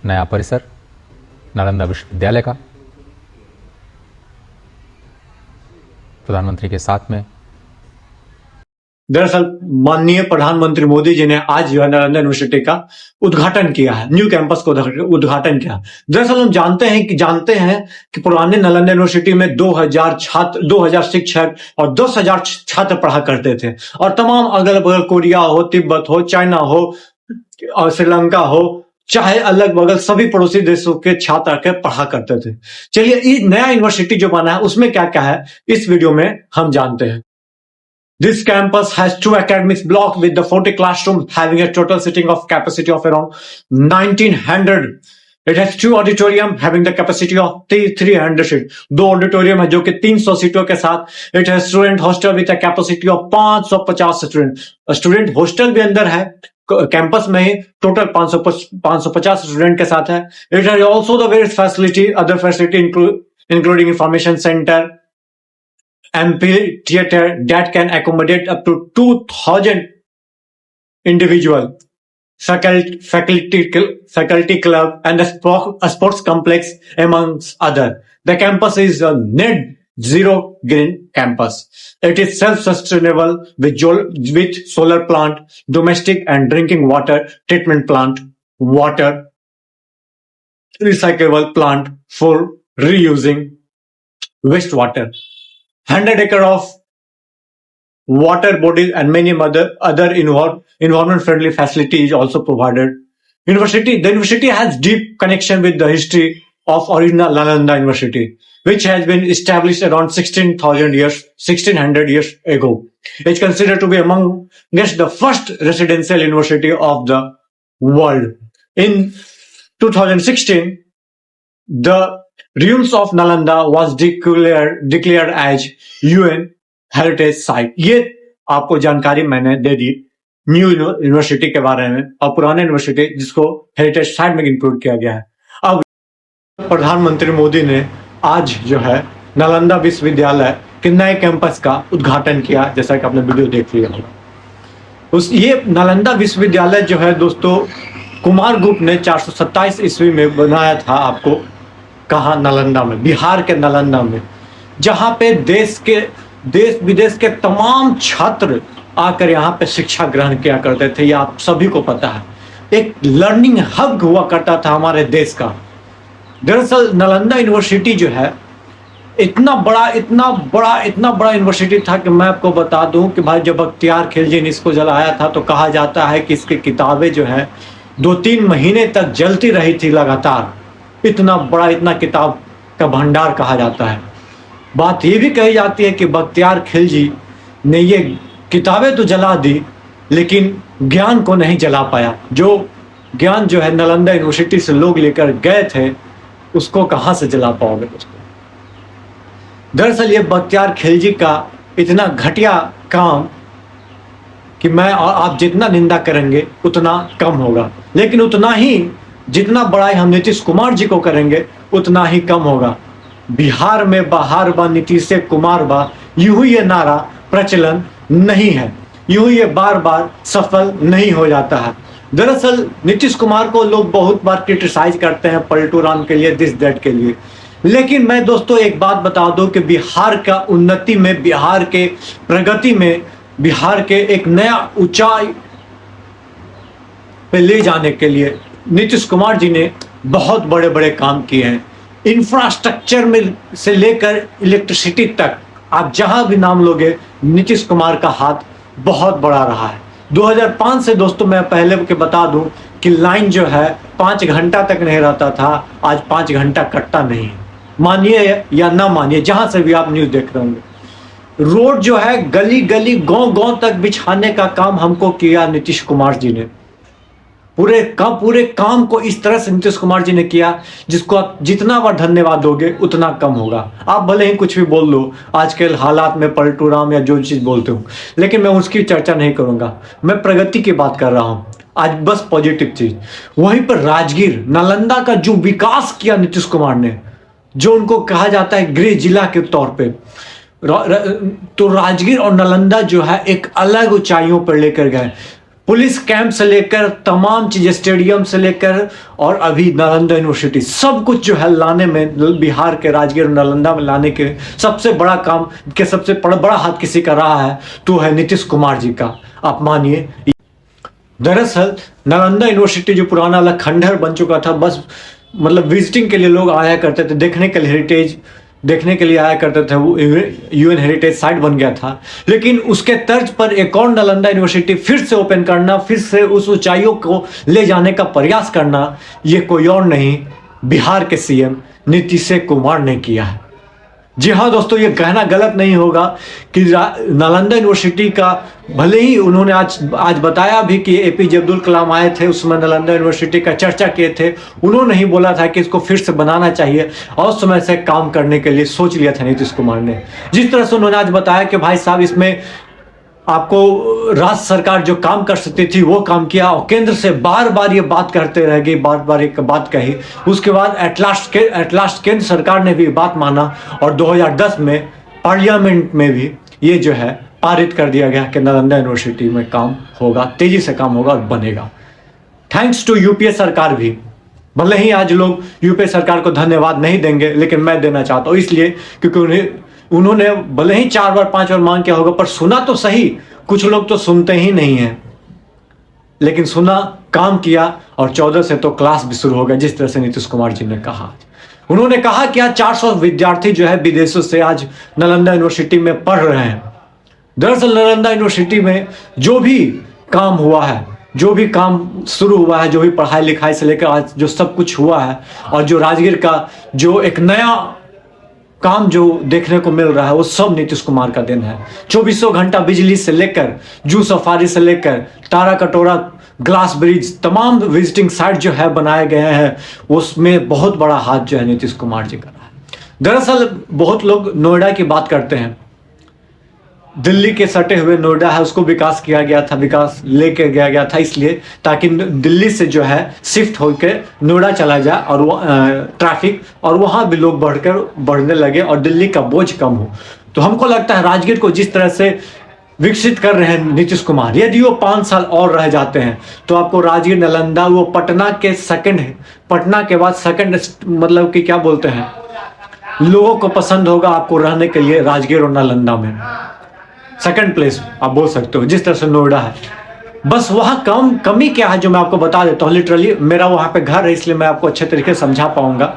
नया परिसर नालंदा विश्वविद्यालय का प्रधानमंत्री के साथ में। दरअसल माननीय प्रधानमंत्री मोदी जी ने आज जो है नालंदा यूनिवर्सिटी का उद्घाटन किया है, न्यू कैंपस को उद्घाटन किया। दरअसल हम जानते हैं कि पुराने नालंदा यूनिवर्सिटी में 2000 शिक्षक और 10,000 छात्र पढ़ा करते थे और तमाम अगल बगल कोरिया हो, तिब्बत हो, चाइना हो और श्रीलंका हो, चाहे अलग बगल सभी पड़ोसी देशों के छात्र आकर पढ़ा करते थे। चलिए ये नया यूनिवर्सिटी जो बना है उसमें क्या क्या है इस वीडियो में हम जानते हैं। This campus has 2 academic blocks with the 40 classrooms having a total seating of capacity of around 1900. It has 2 auditorium having the capacity of 300 seats. 2 auditorium है जो कि 300 सीटों के साथ. It has student hostel with a capacity of 550 students. Student hostel भी अंदर है campus में ही, टोटल 550 स्टूडेंट के साथ है. It has also the various facility, other facility including information center, amphitheater that can accommodate up to 2,000 individual, faculty club and a sports complex amongst other. The campus is a net zero green campus. It is self-sustainable with solar plant, domestic and drinking water treatment plant, water recyclable plant for reusing wastewater. 100 acre of water bodies and many other environment friendly facility is also provided. The university has deep connection with the history of original Nalanda University, which has been established around 1600 years ago. It's considered to be amongst the first residential university of the world. In 2016, the ruins of Nalanda was declared as UN Heritage Site. ये आपको जानकारी मैंने दे दी new university के बारे में और पुराने university जिसको हेरिटेज साइट में इंक्लूड किया गया है। अब प्रधानमंत्री मोदी ने आज जो है नालंदा विश्वविद्यालय के नए कैंपस का उद्घाटन किया, जैसा कि आपने वीडियो देख लिया होगा। ये नालंदा विश्वविद्यालय जो है दोस्तों कुमार गुप्त ने 427 ईस्वी में बनाया था। आपको कहा नालंदा में, बिहार के नालंदा में, जहां पे देश विदेश के तमाम छात्र आकर यहाँ पे शिक्षा ग्रहण किया करते थे। ये आप सभी को पता है, एक लर्निंग हब हुआ करता था हमारे देश का। दरअसल नालंदा यूनिवर्सिटी जो है इतना बड़ा यूनिवर्सिटी था कि मैं आपको बता दूं कि भाई जब बख्तियार खिलजी ने इसको जलाया था तो कहा जाता है कि इसकी किताबें जो है 2-3 महीने तक जलती रही थी लगातार। इतना किताब का भंडार कहा जाता है। बात ये भी कही जाती है कि बख्तियार खिलजी ने ये किताबें तो जला दी लेकिन ज्ञान को नहीं जला पाया। जो ज्ञान जो है नालंदा यूनिवर्सिटी से लोग लेकर गए थे उसको कहाँ से जला पाओगे दोस्तों। दरअसल ये बख्तियार खिलजी का इतना घटिया काम कि मैं और आप जितना निंदा करेंगे उतना कम होगा, लेकिन उतना ही जितना बड़ाई हम नीतीश कुमार जी को करेंगे उतना ही कम होगा। बिहार में बहार बा नीतीश कुमार बा, यूं ही ये नारा प्रचलन नहीं है, यूं ही ये बार बार सफल नहीं हो जाता है। दरअसल नीतीश कुमार को लोग बहुत बार क्रिटिसाइज करते हैं पलटू राम के लिए, दिस दैट के लिए, लेकिन मैं दोस्तों एक बात बता दूं कि बिहार का उन्नति में, बिहार के प्रगति में, बिहार के एक नया ऊंचाई पे ले जाने के लिए नीतीश कुमार जी ने बहुत बड़े बड़े काम किए हैं। इंफ्रास्ट्रक्चर में से लेकर इलेक्ट्रिसिटी तक आप जहां भी नाम लोगे नीतीश कुमार का हाथ बहुत बड़ा रहा है। 2005 से दोस्तों मैं पहले के बता दूं कि लाइन जो है 5 घंटा तक नहीं रहता था, आज 5 घंटा कटता नहीं। मानिए या ना मानिए, जहां से भी आप न्यूज देख रहे होंगे, रोड जो है गली गली गांव तक बिछाने का काम हमको किया नीतीश कुमार जी ने। पूरे काम को इस तरह से नीतीश कुमार जी ने किया जिसको आप जितना बार धन्यवाद दोगे उतना कम होगा। आप भले ही कुछ भी बोल लो आजकल हालात में, पलटू राम या जो चीज़ बोलते हो, लेकिन मैं उसकी चर्चा नहीं करूंगा। मैं प्रगति की बात कर रहा हूँ आज, बस पॉजिटिव चीज। वहीं पर राजगीर नालंदा का जो विकास किया नीतीश कुमार ने, जो उनको कहा जाता है गृह जिला के तौर पे, तो राजगीर और नालंदा जो है एक अलग ऊंचाइयों पर लेकर गए। पुलिस कैंप से लेकर तमाम चीजें, स्टेडियम से लेकर और अभी नालंदा यूनिवर्सिटी, सब कुछ जो है लाने में, बिहार के राजगीर नालंदा में लाने के सबसे बड़ा काम के सबसे बड़ा हाथ किसी का रहा है तो है नीतीश कुमार जी का। आप मानिए, दरअसल नालंदा यूनिवर्सिटी जो पुराना वाला खंडहर बन चुका था, बस मतलब विजिटिंग के लिए लोग आया करते थे, देखने के लिए, हेरिटेज देखने के लिए आया करते थे, वो यूएन हेरिटेज साइट बन गया था। लेकिन उसके तर्ज पर एक और नालंदा यूनिवर्सिटी फिर से ओपन करना, फिर से उस ऊंचाइयों को ले जाने का प्रयास करना, ये कोई और नहीं, बिहार के सीएम नीतीश कुमार ने किया है। जी हाँ दोस्तों, ये कहना गलत नहीं होगा कि नालंदा यूनिवर्सिटी का, भले ही उन्होंने आज बताया भी कि एपीजे अब्दुल कलाम आए थे, उसमें नालंदा यूनिवर्सिटी का चर्चा किए थे, उन्होंने ही बोला था कि इसको फिर से बनाना चाहिए और समय से काम करने के लिए सोच लिया था नीतीश कुमार ने। जिस तरह से उन्होंने आज बताया कि भाई साहब, इसमें आपको राज्य सरकार जो काम कर सकती थी वो काम किया, और केंद्र से बार बार ये बात करते रह गई, बार बार एक बात कही, उसके बाद एट लास्ट केंद्र सरकार ने भी बात माना और 2010 में पार्लियामेंट में भी ये जो है पारित कर दिया गया कि नालंदा यूनिवर्सिटी में काम होगा, तेजी से काम होगा और बनेगा। थैंक्स टू यूपीए सरकार भी, भले ही आज लोग यूपीए सरकार को धन्यवाद नहीं देंगे, लेकिन मैं देना चाहता हूँ, इसलिए क्योंकि उन्होंने भले ही 4 बार 5 बार मांग किया होगा, पर सुना तो सही। कुछ लोग तो सुनते ही नहीं हैं, लेकिन सुना, काम किया, और 14 से तो क्लास भी शुरू हो गया, जिस तरह से नीतीश कुमार जी ने कहा। उन्होंने कहा कि आज 400 विद्यार्थी जो है विदेशों से आज नालंदा यूनिवर्सिटी में पढ़ रहे हैं। दरअसल नालंदा यूनिवर्सिटी में जो भी काम हुआ है, जो भी काम शुरू हुआ है, जो भी पढ़ाई लिखाई से लेकर आज जो सब कुछ हुआ है, और जो राजगीर का जो एक नया काम जो देखने को मिल रहा है, वो सब नीतीश कुमार का दिन है। 24 घंटा बिजली से लेकर, जू सफारी से लेकर, तारा कटोरा, ग्लास ब्रिज, तमाम विजिटिंग साइट जो है बनाए गए हैं, उसमें बहुत बड़ा हाथ जो है नीतीश कुमार जी का रहा है। दरअसल बहुत लोग नोएडा की बात करते हैं, दिल्ली के सटे हुए नोएडा है, उसको विकास किया गया था, विकास लेके गया था इसलिए ताकि दिल्ली से जो है शिफ्ट होकर नोएडा चला जाए और वो ट्रैफिक और वहाँ भी लोग बढ़ने लगे और दिल्ली का बोझ कम हो। तो हमको लगता है राजगीर को जिस तरह से विकसित कर रहे हैं नीतीश कुमार, यदि वो 5 साल और रह जाते हैं तो आपको राजगीर, नालंदा, वो पटना के बाद सेकंड मतलब कि क्या बोलते हैं, लोगों को पसंद होगा आपको रहने के लिए राजगीर और नालंदा में, सेकंड प्लेस आप बोल सकते हो, जिस तरह से नोएडा है। बस वहाँ कमी क्या है जो मैं आपको बता देता हूँ। लिटरली मेरा वहाँ पे घर है, इसलिए मैं आपको अच्छे तरीके से समझा पाऊंगा।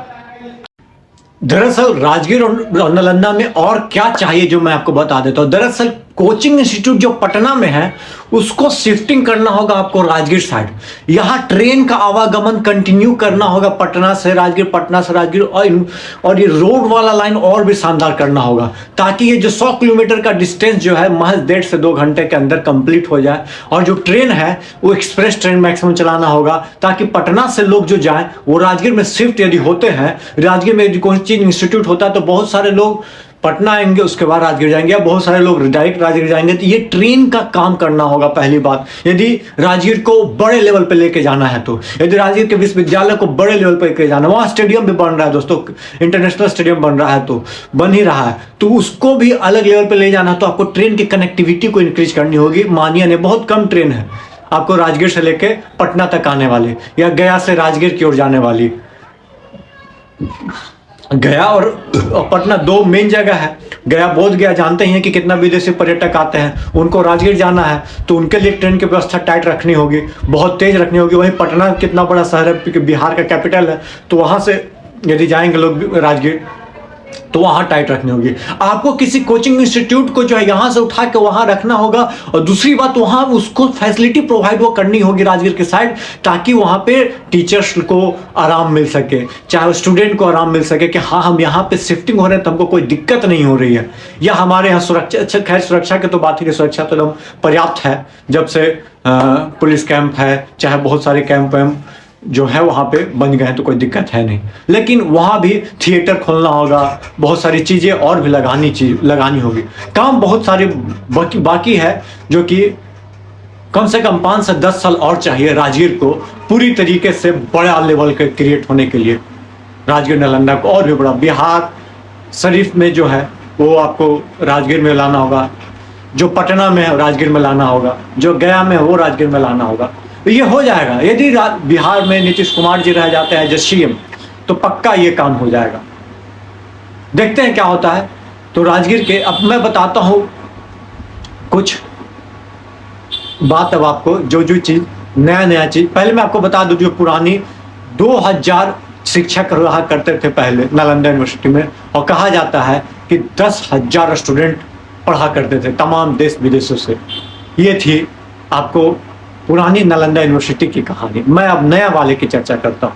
दरअसल राजगीर और नालंदा में और क्या चाहिए जो मैं आपको बता देता हूँ। दरअसल कोचिंग इंस्टीट्यूट जो पटना में है उसको शिफ्टिंग करना होगा आपको राजगीर साइड। यहाँ ट्रेन का आवागमन कंटिन्यू करना होगा पटना से राजगीर, और ये रोड वाला लाइन और भी शानदार करना होगा ताकि ये जो 100 किलोमीटर का डिस्टेंस जो है महज 1.5 से 2 घंटे के अंदर कंप्लीट हो जाए। और जो ट्रेन है वो एक्सप्रेस ट्रेन मैक्सिमम चलाना होगा ताकि पटना से लोग जो जाएं वो राजगीर में शिफ्ट यदि होते हैं, राजगीर में यदि कोचिंग इंस्टीट्यूट होता है तो बहुत सारे लोग पटना आएंगे, उसके बाद राजगीर जाएंगे, या बहुत सारे लोग डायरेक्ट राजगीर जाएंगे। तो ये ट्रेन का काम करना होगा पहली बात, यदि राजगीर को बड़े लेवल पे लेके जाना है तो। यदि राजगीर के विश्वविद्यालय को बड़े लेवल पे लेके जाना, वहाँ स्टेडियम भी बन रहा है दोस्तों, इंटरनेशनल स्टेडियम बन रहा है, तो बन ही रहा है, तो उसको भी अलग लेवल पे ले जाना है तो आपको ट्रेन की कनेक्टिविटी को इंक्रीज करनी होगी। मानिए नहीं, बहुत कम ट्रेन है आपको राजगीर से लेके पटना तक आने वाली, या गया से राजगीर की ओर जाने वाली। गया और पटना 2 मेन जगह है। गया बोध गया जानते ही हैं कि कितना विदेशी पर्यटक आते हैं, उनको राजगीर जाना है तो उनके लिए ट्रेन की व्यवस्था टाइट रखनी होगी, बहुत तेज रखनी होगी। वहीं पटना कितना बड़ा शहर है, बिहार का कैपिटल है, तो वहाँ से यदि जाएंगे लोग राजगीर तो वहाँ टाइट रखनी होगी। आपको किसी कोचिंग इंस्टीट्यूट को जो है यहाँ से उठा के वहाँ रखना होगा, और दूसरी बात वहाँ उसको फैसिलिटी प्रोवाइड वो करनी होगी राजगीर के साइड, ताकि वहाँ पे टीचर्स को आराम मिल सके, चाहे स्टूडेंट को आराम मिल सके कि हाँ हम यहाँ पे शिफ्टिंग हो रहे हैं तो हमको कोई दिक्कत नहीं हो रही है। या हमारे यहाँ सुरक्षा, अच्छा खैर सुरक्षा की तो बात ही नहीं, सुरक्षा तो एकदम पर्याप्त है, जब से पुलिस कैंप है, चाहे बहुत सारे कैंप वैम्प जो है वहाँ पे बन गए हैं तो कोई दिक्कत है नहीं। लेकिन वहाँ भी थिएटर खोलना होगा, बहुत सारी चीज़ें और भी लगानी होगी। काम बहुत सारे बाकी है जो कि कम से कम 5 से 10 साल और चाहिए राजगीर को पूरी तरीके से बड़ा लेवल के क्रिएट होने के लिए। राजगीर नालंदा को और भी बड़ा, बिहार शरीफ में जो है वो आपको राजगीर में लाना होगा, जो पटना में है राजगीर में लाना होगा, जो गया में है वो राजगीर में लाना होगा। तो ये हो जाएगा। यदि बिहार में नीतीश कुमार जी रह जाते हैं जैसे सीएम तो पक्का ये काम हो जाएगा। देखते हैं क्या होता है। तो राजगीर के अब मैं बताता हूँ कुछ बात अब आपको, जो चीज़ नया चीज़। पहले मैं आपको बता दूं जो पुरानी 2000 शिक्षक रहा करते थे पहले नालंदा यूनिवर्सिटी में, और कहा जाता है कि 10,000 स्टूडेंट पढ़ा करते थे तमाम देश विदेशों से। ये थी आपको पुरानी नालंदा यूनिवर्सिटी की कहानी। मैं अब नया वाले की चर्चा करता हूँ।